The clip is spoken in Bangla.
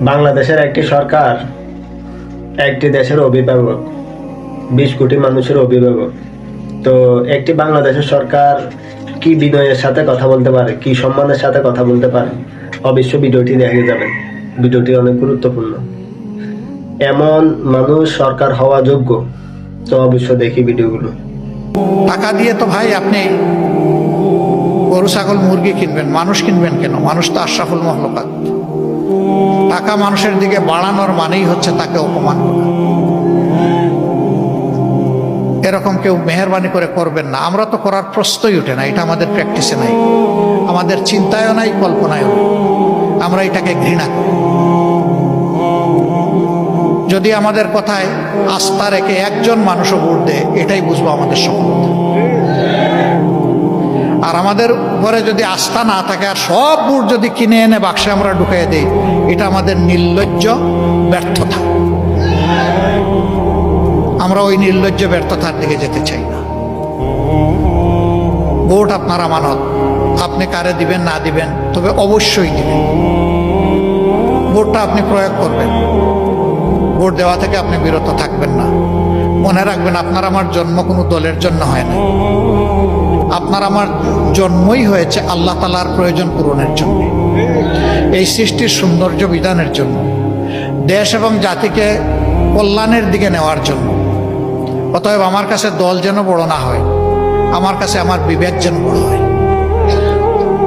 বাংলাদেশের একটি সরকার একটি দেশের অভিভাবক, 20 কোটি মানুষের অভিভাবক। তো একটি বাংলাদেশের সরকার কি বিনয়ের সাথে কথা বলতে পারে, কি সম্মানের সাথে কথা বলতে পারে, অবশ্য ভিডিওটি দেখে যাবেন। ভিডিওটি অনেক গুরুত্বপূর্ণ। এমন মানুষ সরকার হওয়া যোগ্য, তো অবশ্য দেখি ভিডিওগুলো। টাকা দিয়ে তো ভাই আপনি গরু ছাগল মুরগি কিনবেন, মানুষ কিনবেন কেন? মানুষ তো আশরাফুল মাখলুকাত। টাকা মানুষের দিকে বাড়ানোর মানেই হচ্ছে তাকে অপমান করা। এরকম কেউ মেহেরবানি করে করবেন না। আমরা তো করার প্রশ্নই ওঠে না, এটা আমাদের প্র্যাকটিসে নাই, আমাদের চিন্তায়ও নাই, কল্পনায়ও নাই। আমরা এটাকে ঘৃণা করি। যদি আমাদের কথায় আস্থা রেখে একজন মানুষও ভোট দেয়, এটাই বুঝবো আমাদের সফলতা। আর আমাদের উপরে যদি আস্থা না থাকে আর সব ভোট যদি কিনে এনে বাক্সে আমরা ঢুকিয়ে দিই, এটা আমাদের নির্লজ্জ ব্যর্থতা। আমরা ওই নির্লজ্জ ব্যর্থতার দিকে যেতে চাই না। ভোট আপনার আমানত, আপনি কারে দিবেন না দিবেন, তবে অবশ্যই দিবেন। ভোটটা আপনি প্রয়োগ করবেন, ভোট দেওয়া থেকে আপনি বিরত থাকবেন না। মনে রাখবেন, আপনার আমার জন্ম কোনো দলের জন্য হয় না। আপনার আমার জন্মই হয়েছে আল্লাহ তাআলার প্রয়োজন পূরণের জন্য, এই সৃষ্টির সৌন্দর্য বিধানের জন্য, দেশ এবং জাতিকে কল্যাণের দিকে নেওয়ার জন্য। অতএব আমার কাছে দল যেন বড় না হয়, আমার কাছে আমার বিবেক যেন বড় হয়।